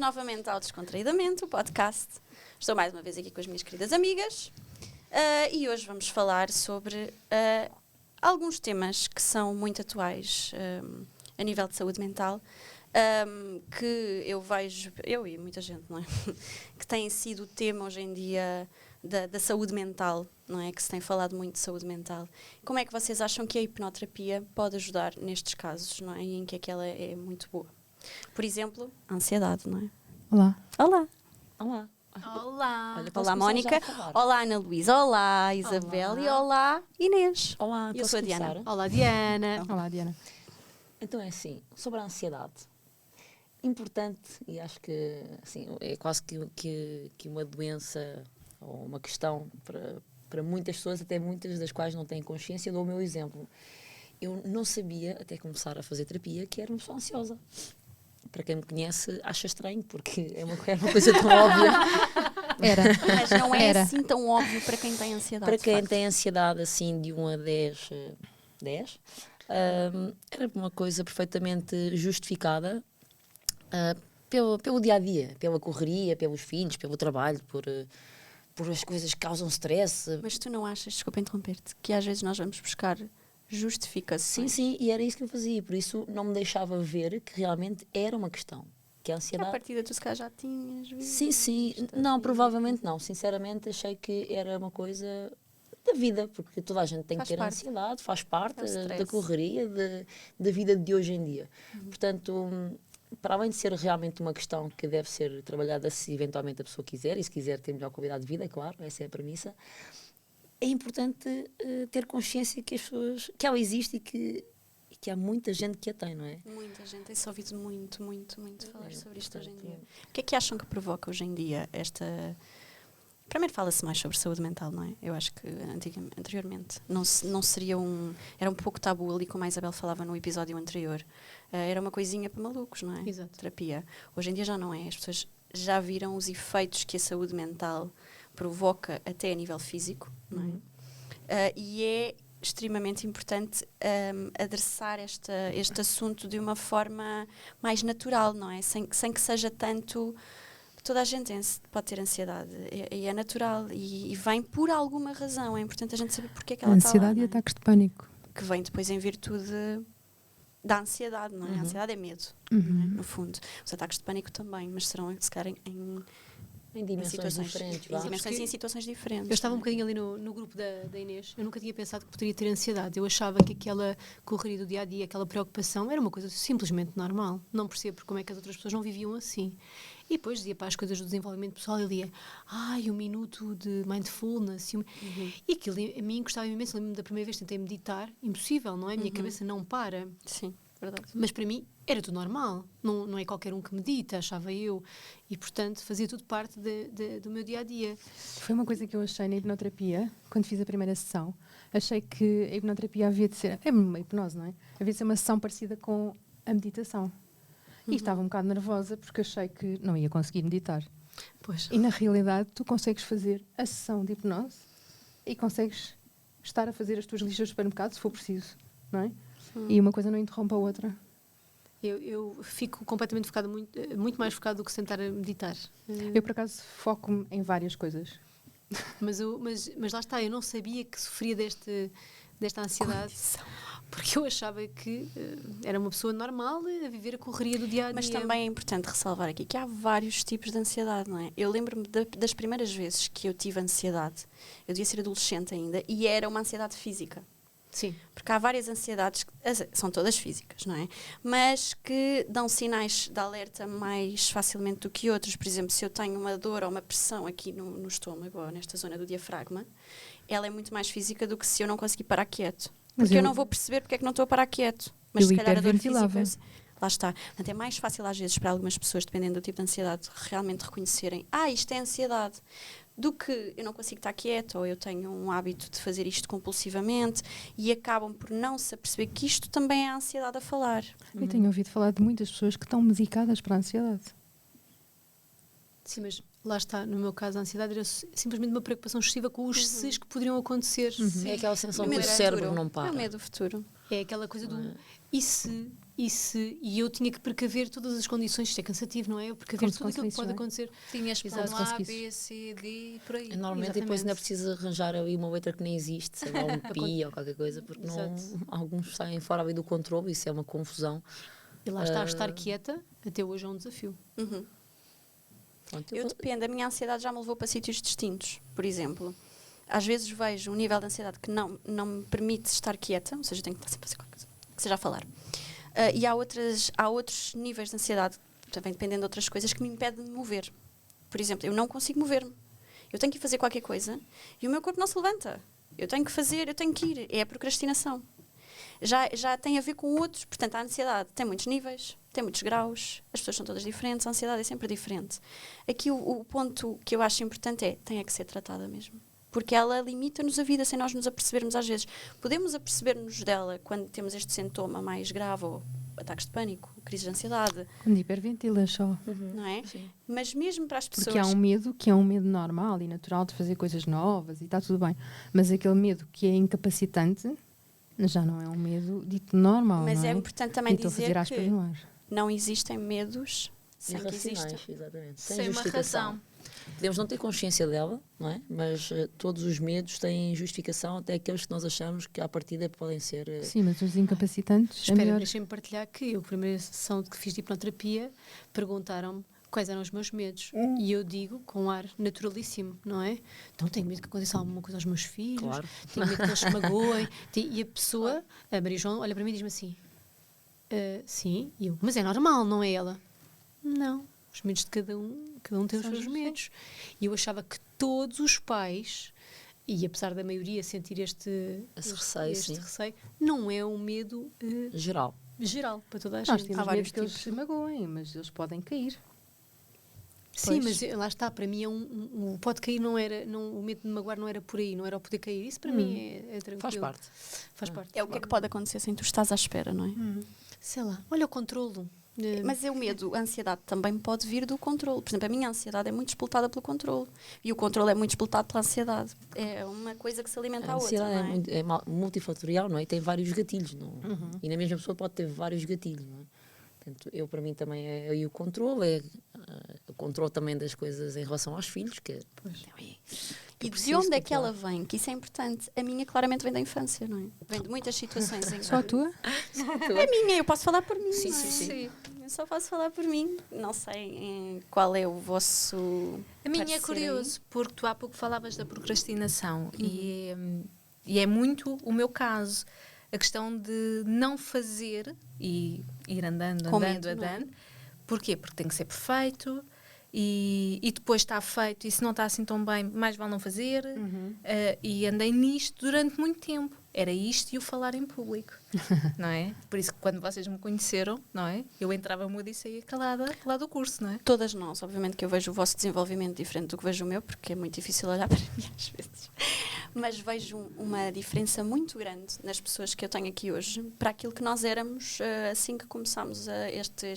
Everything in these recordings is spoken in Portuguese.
novamente ao Descontraídamente, o podcast. Estou mais uma vez aqui com as minhas queridas amigas e hoje vamos falar sobre alguns temas que são muito atuais a nível de saúde mental, que eu vejo, eu e muita gente, não é? Que tem sido o tema hoje em dia da saúde mental, não é? Que se tem falado muito de saúde mental. Como é que vocês acham que a hipnoterapia pode ajudar nestes casos, não é? E em que é que ela é muito boa? Por exemplo, a ansiedade, não é? Olá. Olá. Olá. Olá. Olha, Olá, Mónica. Olá, Ana Luísa. Olá, Isabel. E olá, Inês. Olá, eu sou a Diana. Olá, Diana. Olá, Diana. Então é assim, sobre a ansiedade. Importante, e acho que assim, é quase que uma doença ou uma questão para muitas pessoas, até muitas das quais não têm consciência. Dou o meu exemplo. Eu não sabia, até começar a fazer terapia, que era uma pessoa ansiosa. Para quem me conhece, acha estranho, porque é uma coisa tão óbvia. Mas não é assim tão óbvio para quem tem ansiedade. Para quem tem ansiedade, assim, de 1 a 10, era uma coisa perfeitamente justificada pelo dia-a-dia, pela correria, pelos filhos, pelo trabalho, por as coisas que causam stress. Mas tu não achas, desculpa interromper-te, que às vezes nós vamos buscar justificações? Sim, e era isso que eu fazia, por isso não me deixava ver que realmente era uma questão. Que a ansiedade... À partida tu se calhar já tinhas visto. Sim, não, provavelmente não. Sinceramente achei que era uma coisa da vida, porque toda a gente tem que ter ansiedade, faz parte da correria, da vida de hoje em dia. Portanto, para além de ser realmente uma questão que deve ser trabalhada se eventualmente a pessoa quiser, e se quiser ter melhor qualidade de vida, claro, essa é a premissa, é importante ter consciência que que ela existe e que há muita gente que a tem, não é? Muita gente, tem-se ouvido muito falar sobre isto hoje em dia. O que é que acham que provoca hoje em dia esta... Primeiro fala-se mais sobre saúde mental, não é? Eu acho que anteriormente não seria era um pouco tabu ali, como a Isabel falava no episódio anterior. Era uma coisinha para malucos, não é? Exato. Terapia. Hoje em dia já não é. As pessoas já viram os efeitos que a saúde mental provoca até a nível físico, não é? E é extremamente importante adressar este assunto de uma forma mais natural, não é? Sem que seja tanto... Toda a gente pode ter ansiedade e é natural e vem por alguma razão. É importante a gente saber porque é que ela está lá. Ansiedade e ataques de pânico. Que vem depois em virtude da ansiedade, não é? A ansiedade é medo, não é? No fundo. Os ataques de pânico também, mas serão, se calhar, em dimensões diferentes. Em situações diferentes. Eu estava um bocadinho ali no grupo da Inês. Eu nunca tinha pensado que poderia ter ansiedade. Eu achava que aquela correria do dia-a-dia, aquela preocupação, era uma coisa simplesmente normal. Não percebo como é que as outras pessoas não viviam assim. E depois dizia para as coisas do desenvolvimento pessoal, ele dizia, um minuto de mindfulness. E aquilo a mim gostava imenso. Lembro-me da primeira vez que tentei meditar. Impossível, não é? A minha cabeça não para. Sim, verdade. Mas para mim era tudo normal. Não é qualquer um que medita, achava eu. E, portanto, fazia tudo parte do meu dia-a-dia. Foi uma coisa que eu achei na hipnoterapia, quando fiz a primeira sessão. Achei que a hipnoterapia havia de ser... É uma hipnose, não é? Havia de ser uma sessão parecida com a meditação. E estava um bocado nervosa porque achei que não ia conseguir meditar. Pois. E na realidade tu consegues fazer a sessão de hipnose e consegues estar a fazer as tuas listas de supermercado se for preciso, não é? E uma coisa não interrompe a outra. Eu fico completamente focada, muito mais focada do que sentar a meditar. Eu por acaso foco-me em várias coisas. Mas lá está, eu não sabia que sofria desta ansiedade. Porque eu achava que era uma pessoa normal a viver a correria do dia-a-dia. Mas também é importante ressalvar aqui que há vários tipos de ansiedade, não é? Eu lembro-me das primeiras vezes que eu tive ansiedade, eu devia ser adolescente ainda, e era uma ansiedade física. Sim. Porque há várias ansiedades, são todas físicas, não é? Mas que dão sinais de alerta mais facilmente do que outros. Por exemplo, se eu tenho uma dor ou uma pressão aqui no estômago ou nesta zona do diafragma, ela é muito mais física do que se eu não conseguir parar quieto. Porque eu não vou perceber porque é que não estou a parar quieto. Mas se calhar a dor física... Lá está. Portanto, é mais fácil às vezes para algumas pessoas, dependendo do tipo de ansiedade, realmente reconhecerem isto é ansiedade, do que eu não consigo estar quieta ou eu tenho um hábito de fazer isto compulsivamente e acabam por não se aperceber que isto também é a ansiedade a falar. Eu tenho ouvido falar de muitas pessoas que estão medicadas para a ansiedade. Sim, mas lá está, no meu caso, a ansiedade era simplesmente uma preocupação excessiva com os ses que poderiam acontecer. É aquela sensação que o cérebro não para. É o medo do futuro. É aquela coisa do... E se e eu tinha que precaver todas as condições, isto é cansativo, não é? Eu precaver tudo aquilo que pode acontecer. Tinhas plano A, B, C, D, por aí. Normalmente depois ainda precisa arranjar aí uma letra que nem existe, sei lá, um pi ou qualquer coisa, porque alguns saem fora ali do controle, isso é uma confusão. E lá está, estar quieta, até hoje é um desafio. Pronto, Eu dependo, a minha ansiedade já me levou para sítios distintos. Por exemplo, às vezes vejo um nível de ansiedade que não me permite estar quieta, ou seja, eu tenho que estar sempre a fazer qualquer coisa, que seja a falar. E há outros níveis de ansiedade, também dependendo de outras coisas, que me impedem de me mover. Por exemplo, eu não consigo mover-me. Eu tenho que fazer qualquer coisa e o meu corpo não se levanta. Eu tenho que ir. É a procrastinação. Já tem a ver com outros. Portanto, a ansiedade tem muitos níveis, tem muitos graus, as pessoas são todas diferentes, a ansiedade é sempre diferente. Aqui o ponto que eu acho importante tem que ser tratada mesmo. Porque ela limita-nos a vida sem nós nos apercebermos às vezes. Podemos aperceber-nos dela quando temos este sintoma mais grave, ou ataques de pânico, crise de ansiedade. Quando hiperventilas só. Não é? Sim. Mas mesmo para as pessoas... Porque há um medo que é um medo normal e natural de fazer coisas novas e está tudo bem. Mas aquele medo que é incapacitante já não é um medo dito normal. Mas não é importante também Dito a dizer fazer aspas que no ar. não existem medos sem que irracionais, exista. exatamente. Sem uma justificação. razão. Podemos não ter consciência dela, não é? Mas todos os medos têm justificação, até aqueles que nós achamos que à partida podem ser... Sim, mas os incapacitantes é Espera, melhor. deixem-me partilhar que eu, a primeira sessão que fiz de hipnoterapia, perguntaram-me quais eram os meus medos. E eu digo, com um ar naturalíssimo, não é? Então tenho medo que aconteça alguma coisa aos meus filhos, Claro. tenho medo que eles se magoem. E a pessoa, a Maria João, olha para mim e diz-me assim, sim, e eu, mas é normal, não é ela? Não, os medos de cada um tem os seus medos. E eu achava que todos os pais, e apesar da maioria sentir este receio, não é um medo geral para toda a Nós gente. temos Há vários medo que eles tipos. se magoem, mas eles podem cair. Sim, Pois. mas lá está, para mim o pode cair o medo de me magoar não era por aí, não era o poder cair. Isso para mim é tranquilo. faz parte. Faz parte. É o que é que pode acontecer sem tu estás à espera, não é? Sei lá, olha o controlo. Mas o medo, a ansiedade também pode vir do controle. Por exemplo, a minha ansiedade é muito explotada pelo controle. E o controle é muito explotado pela ansiedade. É uma coisa que se alimenta A à outra, ansiedade não é? é multifatorial, não é? E tem vários gatilhos. Não? E na mesma pessoa pode ter vários gatilhos, não é? Portanto, para mim também é aí o controle, o controle também das coisas em relação aos filhos, que E de onde é que ela vem? Que isso é importante. A minha claramente vem da infância, não é? Vem de muitas situações em que... Só a tua? A minha, eu posso falar por mim. Sim, não é? sim. Eu só posso falar por mim. Não sei qual é o vosso... A minha é parecer curioso, porque tu há pouco falavas da procrastinação e é muito o meu caso. A questão de não fazer e ir andando. Com medo, não é? Porquê? Porque tem que ser perfeito e depois está feito e se não está assim tão bem, mais vale não fazer. E andei nisto durante muito tempo. Era isto e o falar em público, não é? Por isso que quando vocês me conheceram, não é? Eu entrava muda e saía calada lá do curso, não é? Todas nós, obviamente que eu vejo o vosso desenvolvimento diferente do que vejo o meu, porque é muito difícil olhar para mim às vezes. Mas vejo uma diferença muito grande nas pessoas que eu tenho aqui hoje para aquilo que nós éramos assim que começámos este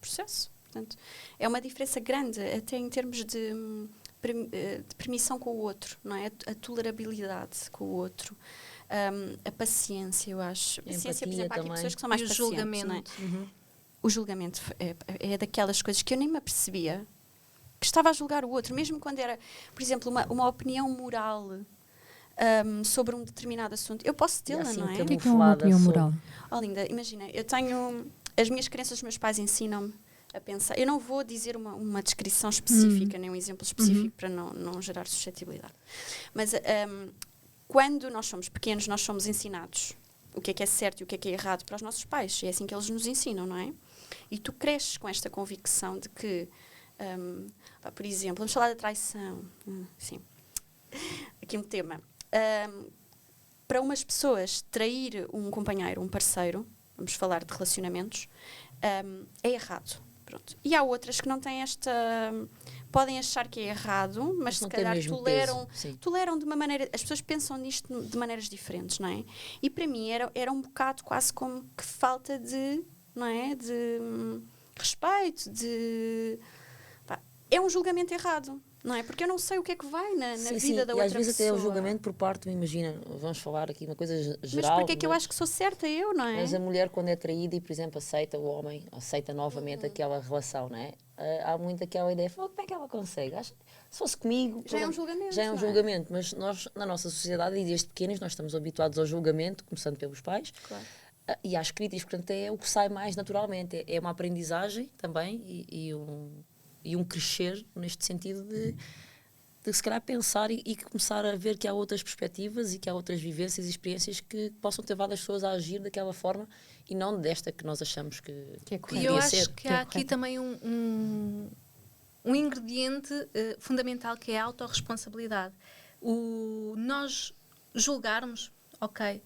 processo. Portanto, é uma diferença grande, até em termos de permissão com o outro, não é? A tolerabilidade com o outro. A paciência, eu acho. A paciência, por exemplo, há aqui pessoas que são mais E o pacientes, julgamento. não é? O julgamento é daquelas coisas que eu nem me apercebia que estava a julgar o outro, mesmo quando era, por exemplo, uma opinião moral sobre um determinado assunto. Eu posso tê-la, assim não é? O que é uma opinião sobre- moral? Oh, linda, imagina, eu tenho... As minhas crenças dos meus pais ensinam-me a pensar. Eu não vou dizer uma descrição específica, nem um exemplo específico para não gerar suscetibilidade. Mas quando nós somos pequenos, nós somos ensinados o que é certo e o que é errado para os nossos pais. É assim que eles nos ensinam, não é? E tu cresces com esta convicção de que, por exemplo, vamos falar da traição. Sim. Aqui um tema. Para umas pessoas, trair um companheiro, um parceiro, vamos falar de relacionamentos, é errado. Pronto. E há outras que não têm esta... Podem achar que é errado, mas se não tem calhar mesmo toleram, peso, sim. toleram de uma maneira... As pessoas pensam nisto de maneiras diferentes, não é? E para mim era um bocado quase como que falta de... Não é? De respeito, de... É um julgamento errado. Não é? Porque eu não sei o que é que vai na Sim, vida da e outra às vezes pessoa. até o julgamento por parte, imagina, vamos falar aqui uma coisa geral. Mas porque é que eu acho que sou certa eu, não é? Mas a mulher, quando é traída e, por exemplo, aceita o homem, aceita novamente aquela relação, não é? Há muito aquela ideia, como é que ela consegue? Se fosse comigo... Já é um julgamento, Já é um não é? julgamento, mas nós, na nossa sociedade, e desde pequenos, nós estamos habituados ao julgamento, começando pelos pais, Claro. e às críticas, portanto, é o que sai mais naturalmente. É uma aprendizagem também e um crescer neste sentido de se calhar pensar e começar a ver que há outras perspectivas e que há outras vivências e experiências que possam ter levado as pessoas a agir daquela forma e não desta que nós achamos que Que é E correto. eu devia acho ser. que há aqui também um ingrediente fundamental que é a autorresponsabilidade. Nós julgarmos, ok,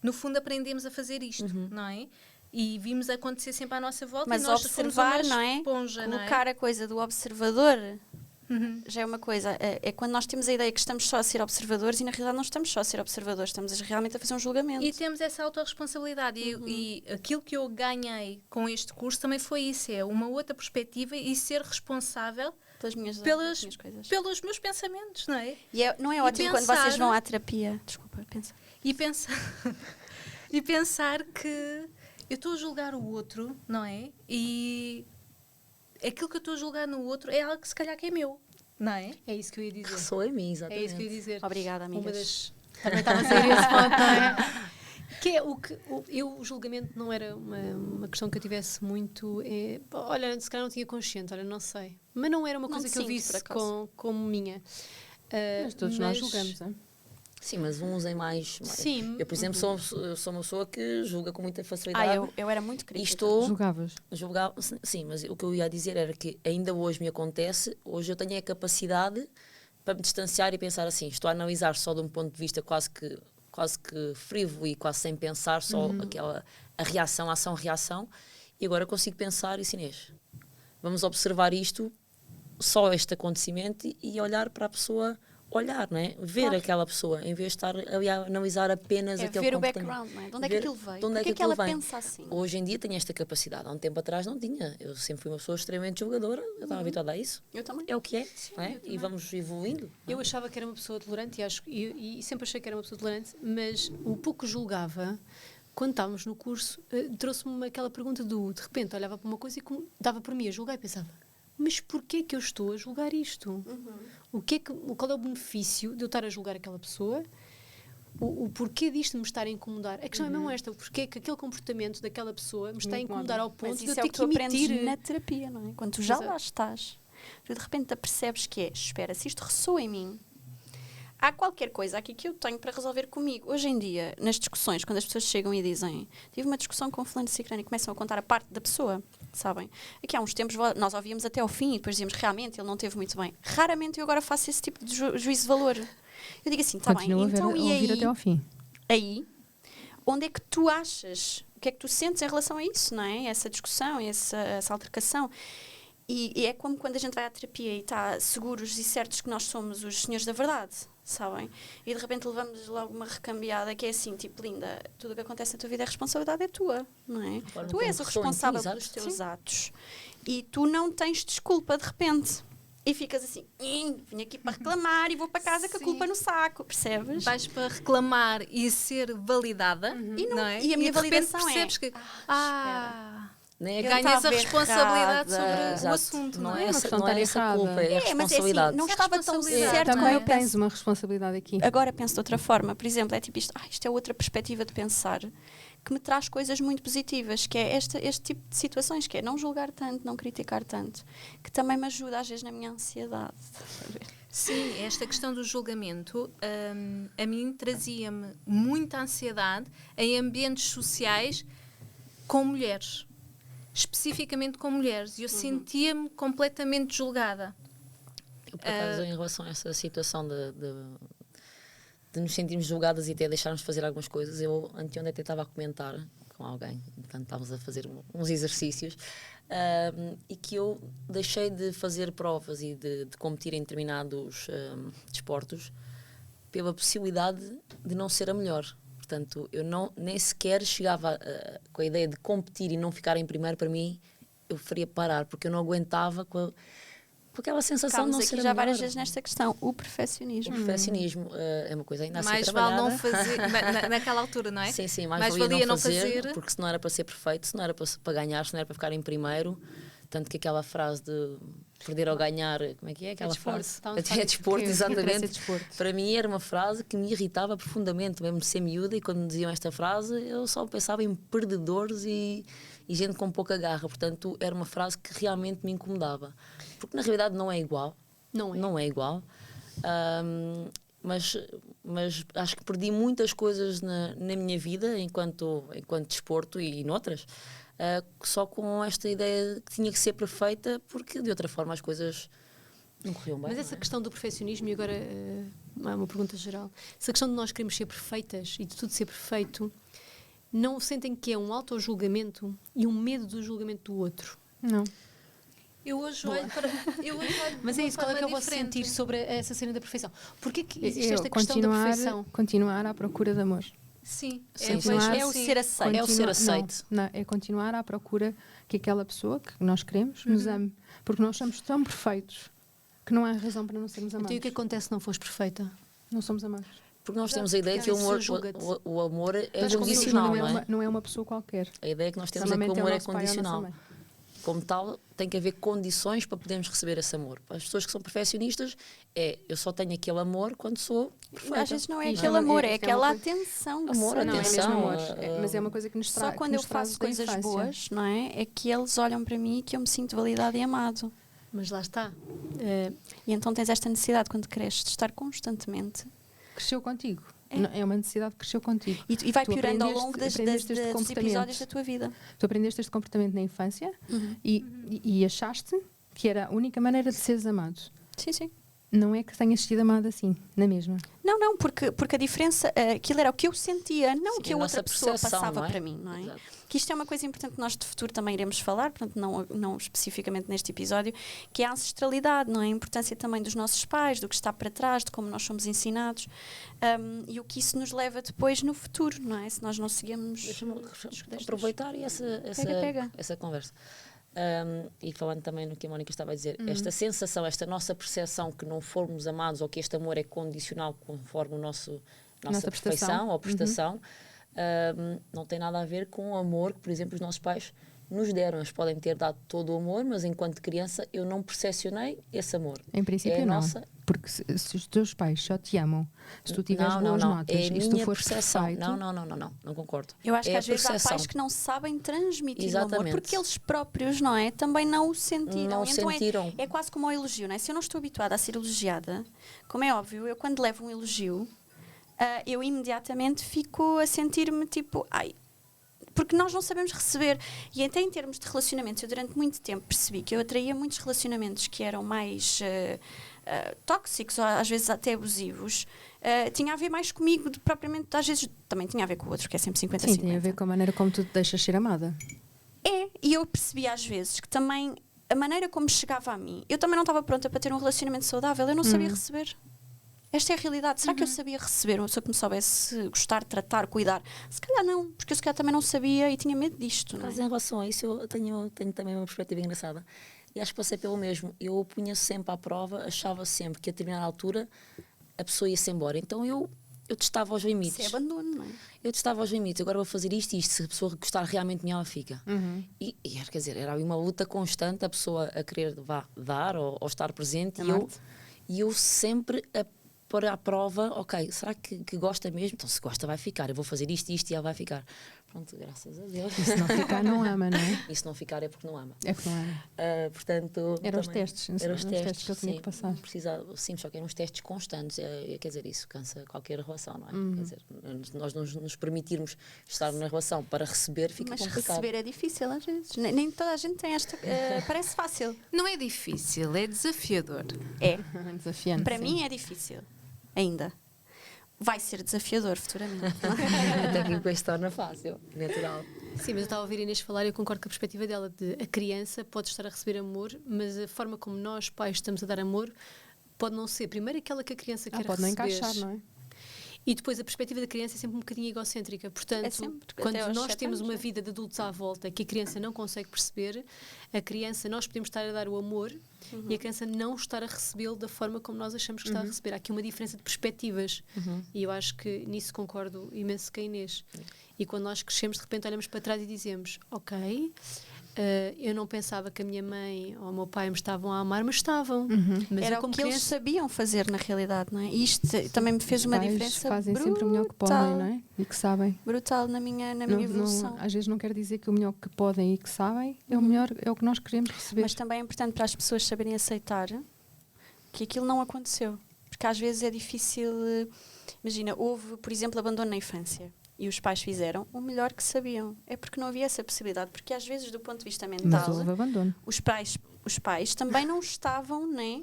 no fundo aprendemos a fazer isto, não é? E vimos acontecer sempre à nossa volta Mas e nós somos observar, uma não é? esponja, não é? Colocar a coisa do observador já é uma coisa. É quando nós temos a ideia que estamos só a ser observadores e na realidade não estamos só a ser observadores, estamos realmente a fazer um julgamento. E temos essa autorresponsabilidade. E aquilo que eu ganhei com este curso também foi isso: é uma outra perspectiva e ser responsável Pelas minhas coisas. pelos meus pensamentos, não é? E não é ótimo quando pensar- vocês vão à terapia. Desculpa, pensa. E pensar, e pensar que eu estou a julgar o outro, não é? E aquilo que eu estou a julgar no outro é algo que se calhar que é meu, não é? É isso que eu ia dizer. Ressoa em mim, É exatamente. isso que eu ia dizer. Obrigada, Uma amigas. das... Também estava a sair esse ponto, não é? Que é o julgamento não era uma questão que eu tivesse muito. Olha, se calhar não tinha consciente, olha, não sei. Mas não era uma Não coisa te que eu sinto, visse por acaso. como minha. Mas todos nós julgamos, não é? Sim, mas uns em mais. Sim. Eu, por exemplo, eu sou uma pessoa que julga com muita facilidade. Eu era muito E crítica. estou Julgavas. julgar, sim, mas o que eu ia dizer era que ainda hoje me acontece, hoje eu tenho a capacidade para me distanciar e pensar assim, estou a analisar só de um ponto de vista quase que frívolo e quase sem pensar, só a reação, a ação-reação, e agora consigo pensar e Inês, vamos observar isto, só este acontecimento e olhar para a pessoa, não é? Ver Claro. aquela pessoa, em vez de estar ali a analisar apenas aquele ver o comportamento. background, não é? De onde é que Ver aquilo veio? de onde é Porquê que que ela aquilo vem. pensa assim? Hoje em dia tenho esta capacidade. Há um tempo atrás não tinha. Eu sempre fui uma pessoa extremamente julgadora. Eu estava habituada a isso. Eu também. É o que é, não é? E vamos evoluindo. Eu achava que era uma pessoa tolerante e sempre achei que era uma pessoa tolerante, mas o pouco julgava, quando estávamos no curso, trouxe-me aquela pergunta de repente olhava para uma coisa e dava por mim a julgar e pensava, mas porquê que eu estou a julgar isto? Qual é o benefício de eu estar a julgar aquela pessoa? O porquê disto me estar a incomodar? A questão é mesmo esta, o porquê que aquele comportamento daquela pessoa me está a incomodar ao ponto Mas de eu isso é ter o que que tu aprendes emitir. na terapia, não é? Quando tu já Exato. lá estás, tu de repente percebes que espera, se isto ressoa em mim, há qualquer coisa aqui que eu tenho para resolver comigo. Hoje em dia, nas discussões, quando as pessoas chegam e dizem tive uma discussão com fulano de ciclano e começam a contar a parte da pessoa, sabem? Aqui há uns tempos nós ouvíamos até ao fim e depois dizíamos realmente ele não teve muito bem. Raramente eu agora faço esse tipo de juízo de valor. Eu digo assim, está bem, Continuo então a e ouvir aí? até ao fim. Aí, onde é que tu achas? O que é que tu sentes em relação a isso, não é? Essa discussão, essa altercação. E é como quando a gente vai à terapia e está seguros e certos que nós somos os senhores da verdade, sabem? E de repente levamos logo uma recambiada que é assim, tipo, linda, tudo o que acontece na tua vida, a responsabilidade é tua, não é? Forma Tu como és o ressoa em ti, responsável exato. pelos teus Sim. atos. E tu não tens desculpa de repente. E ficas assim, vim aqui para reclamar e vou para casa com a Sim. culpa no saco, percebes? Vais para reclamar e ser validada, E não- não é? e a minha de repente validação é, percebes que Nem é, Eu ganhas a estava responsabilidade errada. sobre o Exato. assunto, não Não é? é uma essa, questão não é de essa estar culpa, é a mas é assim, responsabilidade. não estava tão responsabilidade. certo como Também eu tens penso. uma responsabilidade aqui. Agora penso de outra forma, por exemplo, é tipo isto, isto é outra perspectiva de pensar que me traz coisas muito positivas, que é este tipo de situações, que é não julgar tanto, não criticar tanto, que também me ajuda às vezes na minha ansiedade. Sim, esta questão do julgamento a mim trazia-me muita ansiedade em ambientes sociais com mulheres, especificamente com mulheres, e eu sentia-me completamente julgada. Eu, por acaso, em relação a essa situação de nos sentirmos julgadas e até deixarmos de fazer algumas coisas, eu anteontem até estava a comentar com alguém, portanto estávamos a fazer uns exercícios, e que eu deixei de fazer provas e de competir em determinados desportos pela possibilidade de não ser a melhor. Portanto, eu nem sequer chegava com a ideia de competir e não ficar em primeiro. Para mim, eu faria parar, porque eu não aguentava por aquela sensação de não Ficámos ser aqui a já melhor. várias vezes nesta questão, o perfeccionismo. O perfeccionismo é uma coisa ainda a ser Mais vale trabalhada. não fazer, naquela altura, não é? Sim, Mais valia não fazer. porque se não era para ser perfeito, se não era para ganhar, se não era para ficar em primeiro, tanto que aquela frase de perder ou ganhar, como é que é aquela desporto, frase? está um É desporto, que exatamente. interessa desporto. Para mim era uma frase que me irritava profundamente, mesmo de ser miúda, e quando me diziam esta frase eu só pensava em perdedores e gente com pouca garra, portanto era uma frase que realmente me incomodava, porque na realidade não é igual. Não é igual. Mas acho que perdi muitas coisas na minha vida enquanto desporto e noutras, só com esta ideia que tinha que ser perfeita, porque de outra forma as coisas não corriam bem. Mas essa questão do perfeccionismo, e agora é uma pergunta geral, essa questão de nós queremos ser perfeitas e de tudo ser perfeito, não sentem que é um auto-julgamento e um medo do julgamento do outro? Não. Eu hoje olho para. Mas é isso, qual é que é o vosso sentir sobre essa cena da perfeição? Porquê que existe esta questão da perfeição? Continuar à procura de amor. Sim, Continuar- É o ser aceito. É o ser aceito. Não, é continuar à procura que aquela pessoa que nós queremos nos ame. Porque nós somos tão perfeitos que não há razão para não sermos amados. Então, e o que acontece se não fores perfeita? Não somos amados. Porque nós temos a ideia que o amor, o amor é Mas como condicional, não, não é? Não é uma pessoa qualquer. A ideia que nós temos é que o Normalmente amor é nosso pai ou a nossa condicional. mãe. Como tal, tem que haver condições para podermos receber esse amor. Para as pessoas que são perfeccionistas, eu só tenho aquele amor quando sou perfeita. Às vezes não é Isto aquele amor, é isto é aquela uma coisa- atenção. que Amor, se- Não, é atenção, mesmo amor. Mas é uma coisa que nos traz. Só quando eu faço coisas boas, não é? É que eles olham para mim e que eu me sinto validado e amado. Mas lá está. E então tens esta necessidade, quando cresces, de estar constantemente. Cresceu contigo. É uma necessidade que cresceu contigo. E vai Tu piorando ao aprendeste- longo aprendeste este dos comportamento. episódios da tua vida. Tu aprendeste este comportamento na infância e achaste que era a única maneira de seres amado. Sim, sim. Não é que tenhas sido amado assim, na mesma. Não, porque a diferença, aquilo era o que eu sentia, não o Sim, que a a outra nossa pessoa percepção, passava não é? para mim, não é? Exato. Que isto é uma coisa importante que nós de futuro também iremos falar, portanto não especificamente neste episódio, que é a ancestralidade, não é? A importância também dos nossos pais, do que está para trás, de como nós somos ensinados, e o que isso nos leva depois no futuro, não é? Se nós não seguimos... Deixa-me aproveitar Pega. essa conversa. E falando também no que a Mónica estava a dizer, esta sensação, esta nossa percepção que não formos amados ou que este amor é condicional conforme nossa Nossa perfeição prestação. ou prestação, não tem nada a ver com o amor que, por exemplo, os nossos pais nos deram. Eles podem ter dado todo o amor, mas enquanto criança eu não percepcionei esse amor. Em princípio, É a não. nossa- Porque se os teus pais só te amam, se tu tiveres não, boas não. notas É a e se tu minha fores percepção. perfeito... Não concordo. Eu acho É que a às vezes há percepção. pais que não sabem transmitir o amor, Exatamente. porque eles próprios, não é? Também não o sentiram. Não Então sentiram. É quase como o elogio, não é? Se eu não estou habituada a ser elogiada, como é óbvio, eu quando levo um elogio, eu imediatamente fico a sentir-me tipo, ai, porque nós não sabemos receber. E até em termos de relacionamentos, eu durante muito tempo percebi que eu atraía muitos relacionamentos que eram mais tóxicos ou às vezes até abusivos. Tinha a ver mais comigo, propriamente, às vezes também tinha a ver com o outro, que é sempre 50-50. Sim, tem a ver com a maneira como tu te deixas ser amada. E eu percebi às vezes que também a maneira como chegava a mim, eu também não estava pronta para ter um relacionamento saudável, eu não sabia receber. Esta é a realidade. Será que eu sabia receber? Uma pessoa que me soubesse gostar, tratar, cuidar? Se calhar não, porque eu se calhar também não sabia e tinha medo disto. Não é? Mas em relação a isso, eu tenho também uma perspectiva engraçada. E acho que passei pelo mesmo. Eu punha sempre à prova, achava sempre que a determinada altura a pessoa ia-se embora. Então eu testava os limites. Isso é abandono, não é? Eu testava os limites. Agora vou fazer isto e isto. Se a pessoa gostar realmente de mim, ela fica. E quer dizer, era uma luta constante, a pessoa a querer dar ou estar presente. E eu sempre a pôr à prova, ok, será que gosta mesmo? Então se gosta vai ficar, eu vou fazer isto e ela vai ficar. Pronto, graças a Deus. E se não ficar, não ama, não é? E se não ficar é porque não ama. É porque não ama. Portanto, Eram os também- testes, eram os testes que eu tinha sim, que passar. sim, só que eram os testes constantes. Quer dizer, isso cansa qualquer relação, não é? Quer dizer, nós nos permitirmos estar na relação para receber fica Mas complicado. receber é difícil às vezes. Nem toda a gente tem esta. Parece fácil. Não é difícil, é desafiador. É. Desafiante. Para sim. mim é difícil. Ainda. Vai ser desafiador futuramente. Até que depois se torna fácil, natural. Sim, mas eu estava a ouvir a Inês falar e eu concordo com a perspectiva dela de a criança pode estar a receber amor, mas a forma como nós, pais, estamos a dar amor pode não ser primeiro aquela que a criança quer Pode receber. não encaixar, não é? E depois a perspectiva da criança é sempre um bocadinho egocêntrica. Portanto, sempre, quando até aos nós 7 temos anos, uma vida de adultos à volta que a criança não consegue perceber, a criança, nós podemos estar a dar o amor e a criança não estar a recebê-lo da forma como nós achamos que está a receber. Há aqui uma diferença de perspectivas. E eu acho que nisso concordo imenso com a Inês. E quando nós crescemos, de repente olhamos para trás e dizemos, ok, eu não pensava que a minha mãe ou o meu pai me estavam a amar, mas estavam. Mas Era eu, como o que eles criança, sabiam fazer na realidade, não é? E isto também me fez Os uma pais diferença fazem brutal, sempre o melhor que podem, não é? E que sabem. brutal na minha Não- evolução. às vezes não quer dizer que o melhor que podem e que sabem é o melhor, é o que nós queremos receber. Mas também é importante para as pessoas saberem aceitar que aquilo não aconteceu. Porque às vezes é difícil. Imagina, houve, por exemplo, abandono na infância. E os pais fizeram o melhor que sabiam. É porque não havia essa possibilidade. Porque às vezes, do ponto de vista Mas mental, houve abandono. os pais também não estavam, né,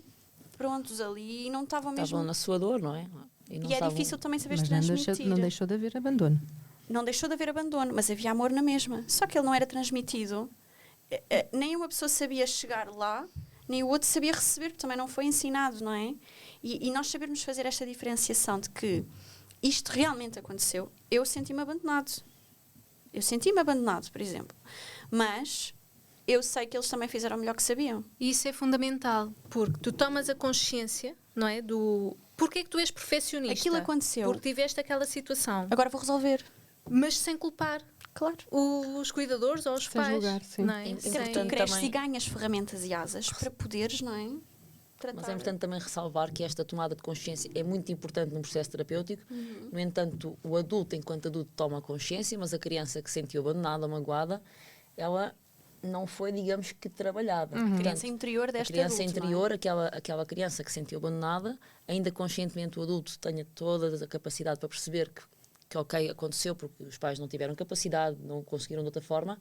prontos ali e não estavam mesmo. Estavam na sua dor, não é? E é difícil também saber Mas transmitir. não deixou de haver abandono. Não deixou de haver abandono, mas havia amor na mesma. Só que ele não era transmitido. Nem uma pessoa sabia chegar lá, nem o outro sabia receber, porque também não foi ensinado, não é? E nós sabermos fazer esta diferenciação de que isto realmente aconteceu. Eu senti-me abandonado. Eu senti-me abandonado, por exemplo. Mas eu sei que eles também fizeram o melhor que sabiam. E isso é fundamental, porque tu tomas a consciência, não é? Do porquê que tu és perfeccionista. Aquilo aconteceu. Porque tiveste aquela situação. Agora vou resolver. Mas sem culpar Claro. os cuidadores ou os Sem pais. julgar, sim. Não é? É Sempre importante tu cresces também- e ganhas ferramentas e asas para poderes, não é? Tratar. Mas é importante também ressalvar que esta tomada de consciência é muito importante num processo terapêutico. No entanto, o adulto, enquanto adulto, toma consciência, mas a criança que se sentiu abandonada ou magoada, ela não foi, digamos que, trabalhada. A Portanto, criança interior desta a criança adulto, não é? interior, aquela criança que se sentiu abandonada, ainda conscientemente o adulto tenha toda a capacidade para perceber que ok, aconteceu porque os pais não tiveram capacidade, não conseguiram de outra forma,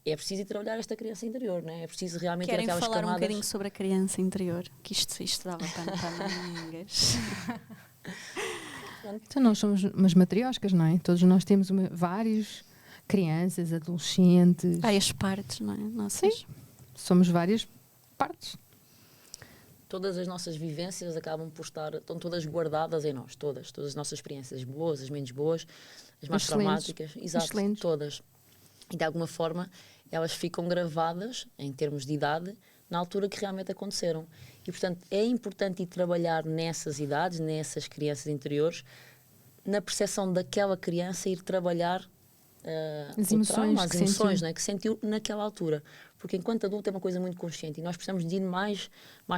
é preciso ir trabalhar esta criança interior, não é? É preciso realmente ter Querem aquelas falar camadas. um bocadinho sobre a criança interior? Que isto dava pano para mangas. Então nós somos umas matrioscas, não é? Todos nós temos vários crianças, adolescentes. Várias partes, não é? Nossas. Somos várias partes. Todas as nossas vivências estão todas guardadas em nós, todas as nossas experiências boas, as menos boas, as mais Excelentes. traumáticas, exato, Excelentes. todas. E de alguma forma elas ficam gravadas, em termos de idade, na altura que realmente aconteceram. E portanto é importante ir trabalhar nessas idades, nessas crianças interiores, na percepção daquela criança, ir trabalhar As o emoções trauma, as que emoções, sentiu. não é? Que sentiu naquela altura. Porque enquanto adulto é uma coisa muito consciente e nós precisamos de ir mais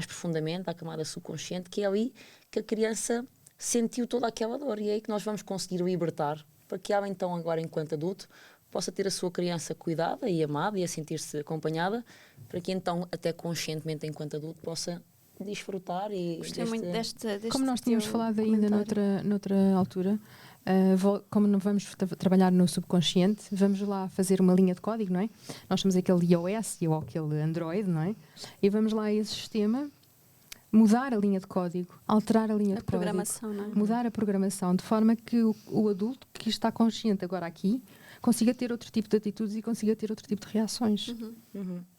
profundamente à camada subconsciente, que é ali que a criança sentiu toda aquela dor e é aí que nós vamos conseguir libertar, para que ela então agora enquanto adulto possa ter a sua criança cuidada e amada e a sentir-se acompanhada, para que então até conscientemente enquanto adulto possa desfrutar e Gostei muito deste Como nós tínhamos teu falado ainda comentário. noutra altura, como não vamos trabalhar no subconsciente, vamos lá fazer uma linha de código, não é? Nós temos aquele iOS ou aquele Android, não é? E vamos lá a esse sistema mudar a linha de código, alterar a linha de programação, não é? código, mudar a programação, de forma que o adulto que está consciente agora aqui consiga ter outro tipo de atitudes e consiga ter outro tipo de reações.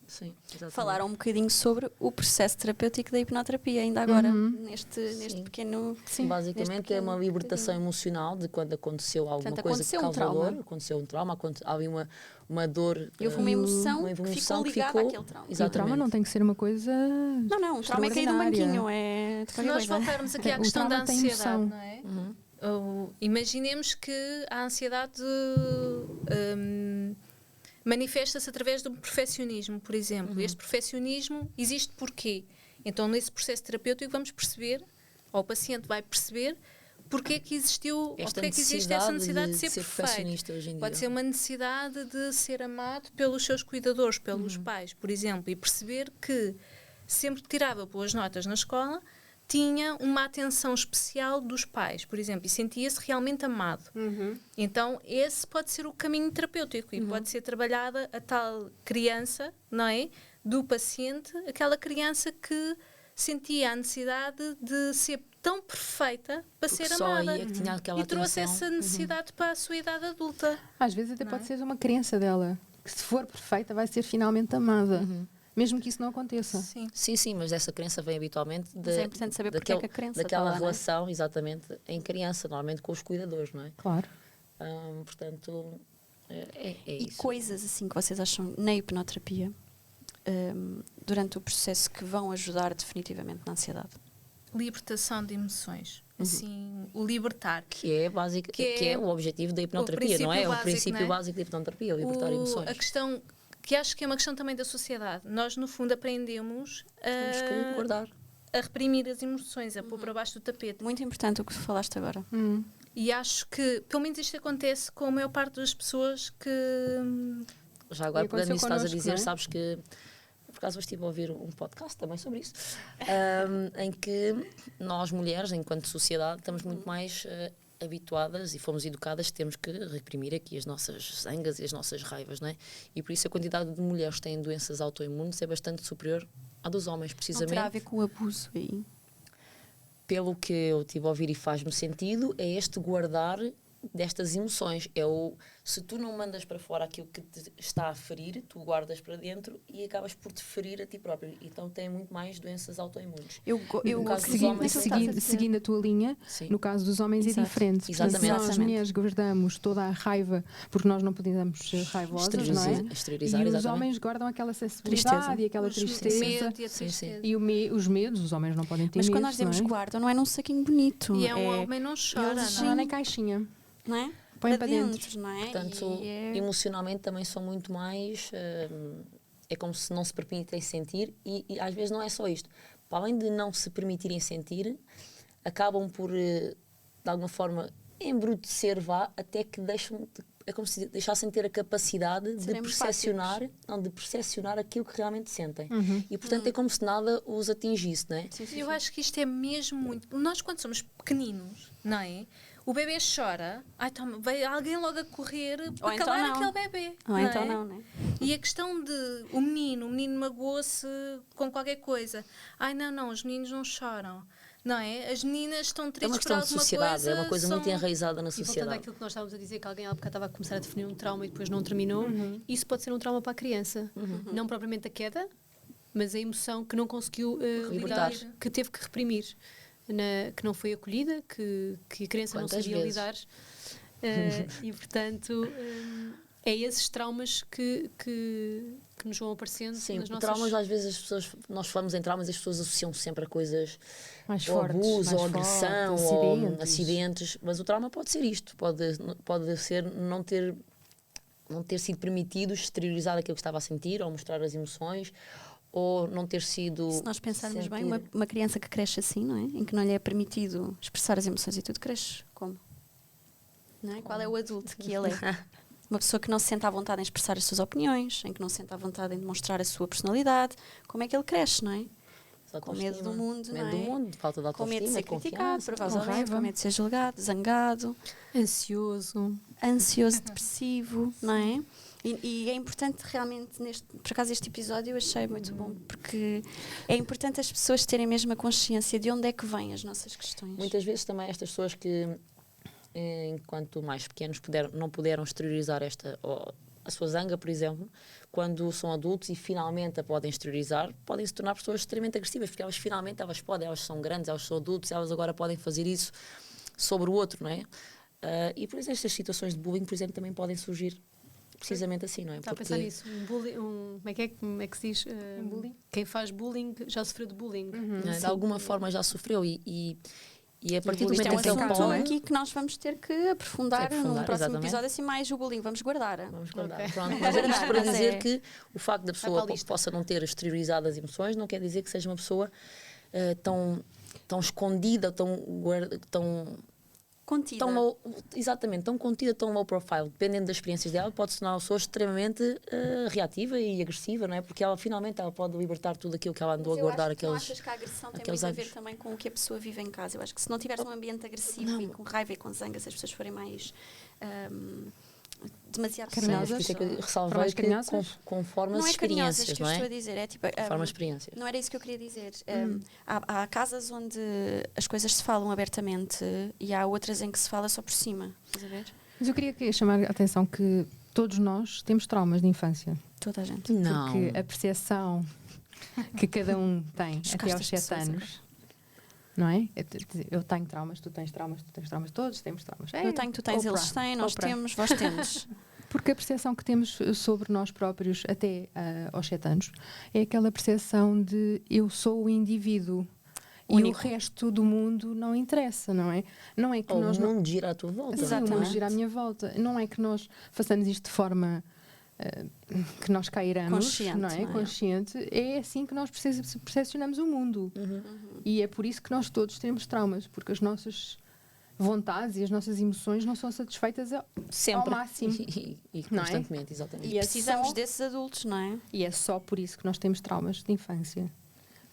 Sim, exatamente. Falaram um bocadinho sobre o processo terapêutico da hipnoterapia, ainda agora, neste pequeno. Sim. Basicamente é uma libertação emocional de quando aconteceu alguma Portanto, coisa aconteceu que um causa trauma. dor, aconteceu um trauma, havia uma dor. E houve uma emoção, uma que ficou emoção que ligada ficou- àquele trauma. E o trauma não tem que ser uma coisa. Não, o trauma é cair do extraordinária. banquinho, é de Se qualquer nós coisa. voltarmos aqui à O questão da trauma tem ansiedade, emoção. não é? Imaginemos que a ansiedade manifesta-se através do perfeccionismo, por exemplo. Este perfeccionismo existe porquê? Então, nesse processo terapêutico, vamos perceber, ou o paciente vai perceber, porque é que existiu, ou Esta porque é que existe essa necessidade de ser perfeito. perfeccionista hoje em dia. Pode ser uma necessidade de ser amado pelos seus cuidadores, pelos pais, por exemplo, e perceber que sempre que tirava boas notas na escola, tinha uma atenção especial dos pais, por exemplo, e sentia-se realmente amado. Então, esse pode ser o caminho terapêutico e pode ser trabalhada a tal criança, não é? Do paciente, aquela criança que sentia a necessidade de ser tão perfeita para Porque ser só amada. aí é que tinha aquela E trouxe atenção. essa necessidade para a sua idade adulta. Às vezes até pode ser uma crença dela, que se for perfeita vai ser finalmente amada. Mesmo que isso não aconteça. Sim. Sim, mas essa crença vem habitualmente Mas é importante saber porque é que a crença daquela está lá, relação, exatamente, em criança, normalmente com os cuidadores, não é? Claro. Portanto, é E isso. coisas assim que vocês acham na hipnoterapia durante o processo que vão ajudar definitivamente na ansiedade? Libertação de emoções. Assim, o libertar. Que é básico, que é o objetivo da hipnoterapia, não é? princípio O princípio básico, não é? básico da hipnoterapia, o libertar emoções. A questão, que acho que é uma questão também da sociedade. Nós, no fundo, aprendemos Temos que guardar. a reprimir as emoções, a pôr para baixo do tapete. Muito importante o que falaste agora. E acho que, pelo menos isto acontece com a maior parte das pessoas que... Já agora, E pegando nisso aconteceu que estás a connosco, dizer, não é? sabes que, por acaso, hoje estive a ouvir um podcast também sobre isso, em que nós, mulheres, enquanto sociedade, estamos muito mais habituadas e fomos educadas que temos que reprimir aqui as nossas zangas e as nossas raivas, não é? E por isso a quantidade de mulheres que têm doenças autoimunes é bastante superior à dos homens, Não precisamente. terá a ver com o abuso aí? Pelo que eu tive a ouvir e faz-me sentido, é este guardar destas emoções. Se tu não mandas para fora aquilo que te está a ferir, tu guardas para dentro e acabas por te ferir a ti próprio. Então tem muito mais doenças autoimunes. Eu No caso dos acredito homens, naquilo que estás a dizer. Seguindo a tua linha, Sim. no caso dos homens Exato. é diferente. Portanto, Exatamente. nós, as Exatamente. mulheres, guardamos toda a raiva porque nós não podemos ser raivosas, não é? Exteriorizar, E os exatamente. homens guardam aquela sensibilidade Tristeza. e aquela Os tristeza. medo e a Sim, tristeza. E os medos, os homens não podem ter Mas medos, quando nós dizemos não é? guardam, não é num saquinho bonito. E um homem não chora, eles Não não é é? na caixinha. Não é? Põe para dentro. Não é? Portanto, E é- emocionalmente também são muito mais... é como se não se permitem sentir e às vezes não é só isto. Para além de não se permitirem sentir, acabam por, de alguma forma, embrutecer, até que deixam... É como se deixassem ter a capacidade de Serem percepcionar aquilo que realmente sentem. Uhum. E, portanto, é como se nada os atingisse, não é? Eu acho que isto é mesmo muito... Nós, quando somos pequeninos, não é? O bebê chora, veio alguém logo a correr para então calar não. aquele bebê. Ou não então é? não, não é? E a questão de o menino magoou-se com qualquer coisa. Não, os meninos não choram. Não é? As meninas estão É uma tristes por questão de alguma sociedade, coisa. é uma coisa muito enraizada na E voltando sociedade. àquilo que nós estávamos a dizer, que alguém há bocado estava a começar a definir um trauma e depois não terminou, isso pode ser um trauma para a criança. Não propriamente a queda, mas a emoção que não conseguiu Libertar. lidar, que teve que reprimir, que não foi acolhida, que a criança não Quantas sabia vezes? lidar. E, portanto, é esses traumas que nos vão aparecendo Sim, nas nossas... traumas às vezes as pessoas, nós falamos em traumas e as pessoas associam sempre a coisas Mais ou fortes, abuso, mais ou agressão, fortes, ou acidentes, mas o trauma pode ser isto, pode ser não ter sido permitido exteriorizar aquilo que estava a sentir, ou mostrar as emoções, ou não ter sido... Se nós pensarmos bem, sentir- uma criança que cresce assim, não é? Em que não lhe é permitido expressar as emoções e tudo, cresce como? Não é? Qual é o adulto que ele é? Uma pessoa que não se sente à vontade em expressar as suas opiniões, em que não se sente à vontade em demonstrar a sua personalidade. Como é que ele cresce, não é? Com medo do mundo, medo não do é? mundo, falta de Com medo de autoestima, ser de criticado, confiança. provavelmente, raiva. com medo de ser julgado, zangado, Ansioso. ansioso, depressivo, não é? E é importante realmente, por acaso este episódio eu achei muito bom, porque é importante as pessoas terem mesmo a consciência de onde é que vêm as nossas questões. Muitas vezes também estas pessoas que, enquanto mais pequenos, não puderam exteriorizar a sua zanga, por exemplo, quando são adultos e finalmente a podem exteriorizar, podem se tornar pessoas extremamente agressivas, porque elas finalmente elas são grandes, elas são adultos, elas agora podem fazer isso sobre o outro, não é? E por exemplo, estas situações de bullying, por exemplo, também podem surgir precisamente assim, não é? Está a pensar nisso. Como é que se diz? bullying? Quem faz bullying já sofreu de bullying. não é? De alguma forma já sofreu e a partir do Isto momento é um em que ele assunto pode... aqui que nós vamos ter que aprofundar num próximo exatamente. episódio, assim mais o bullying, vamos guardar. Vamos guardar. Ok. Pronto, mas é isto para Mas dizer é- que o facto da para pessoa a lista. possa não ter exteriorizado as emoções não quer dizer que seja uma pessoa tão escondida, tão Contida. exatamente, tão contida, tão low profile. Dependendo das experiências dela, pode se tornar uma pessoa extremamente reativa e agressiva, não é? Porque ela finalmente pode libertar tudo aquilo que ela andou a guardar Não achas que a agressão tem aqueles muito a ver anos. também com o que a pessoa vive em casa? Eu acho que se não tiveres um ambiente agressivo e com raiva e com zanga, se as pessoas forem mais demasiado Carinhosas. Por isso é que eu Foram ressalvei mais que carinhosas? conforme as não é carinhosas experiências, que não eu estou a é? dizer, é tipo... Conforme as experiências. Não era isso que eu queria dizer. Há casas onde as coisas se falam abertamente e há outras em que se fala só por cima. Estás a ver? Mas eu queria chamar a atenção que todos nós temos traumas de infância. Toda a gente. Não. Porque a percepção que cada um tem até aos 7 pessoas anos. Não é? Eu tenho traumas, tu tens traumas, todos temos traumas. Eu tenho, tu tens, eles têm, nós temos, vós temos. Porque a percepção que temos sobre nós próprios até aos 7 anos é aquela percepção de eu sou o indivíduo. Único. E o resto do mundo não interessa, não é? Não é que Ou nós o mundo gira à tua volta. Sim, o mundo gira à minha volta. Não é que nós façamos isto de forma que nós cairamos, consciente, não é? Consciente. É assim que nós percepcionamos o mundo. E é por isso que nós todos temos traumas, porque as nossas vontades e as nossas emoções não são satisfeitas Sempre. ao máximo. E não é? constantemente, exatamente. E precisamos desses adultos, não é? E é só por isso que nós temos traumas de infância.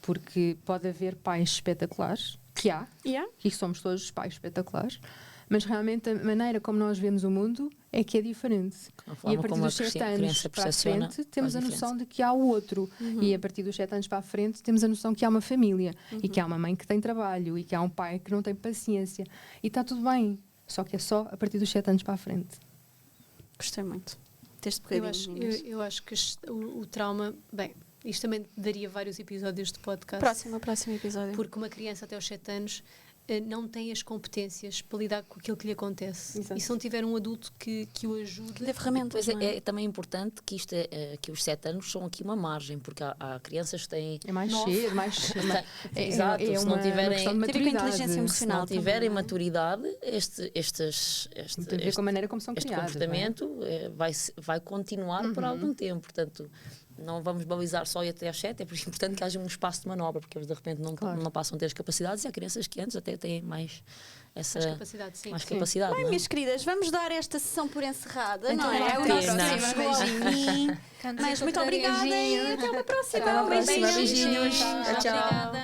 Porque pode haver pais espetaculares, que há, e somos todos pais espetaculares, mas realmente a maneira como nós vemos o mundo é que é diferente. E a partir dos 7 anos para a frente temos a noção de que há o outro. E a partir dos 7 anos para a frente temos a noção que há uma família e que há uma mãe que tem trabalho e que há um pai que não tem paciência. E está tudo bem, só que é só a partir dos 7 anos para a frente. Gostei muito deste bocadinho. Eu acho que o trauma... Bem, isto também daria vários episódios de podcast. Próximo episódio. Porque uma criança até aos 7 anos não tem as competências para lidar com aquilo que lhe acontece. Exato. E se não tiver um adulto que o ajude... Que dê ferramentas, Pois não é? é também importante que, que os 7 anos são aqui uma margem, porque há crianças que têm... É mais cedo, mais... Exato, se não tiverem... questão de maturidade. Inteligência emocional. Se não tiverem maturidade, este Tem a ver com a maneira como são este criados. comportamento vai continuar por algum tempo. Portanto, não vamos balizar só até aos 7, é importante que haja um espaço de manobra, porque eles de repente não passam a ter as capacidades, e há crianças que antes até têm mais essa capacidade, sim. capacidade. Bem, não é? minhas queridas, vamos dar esta sessão por encerrada, Então, não é? vale O a nosso pena. tempo chegou ao fim. Mas muito obrigada e até uma próxima. Até uma próxima. Beijinhos. Beijinhos. Tchau. Obrigada.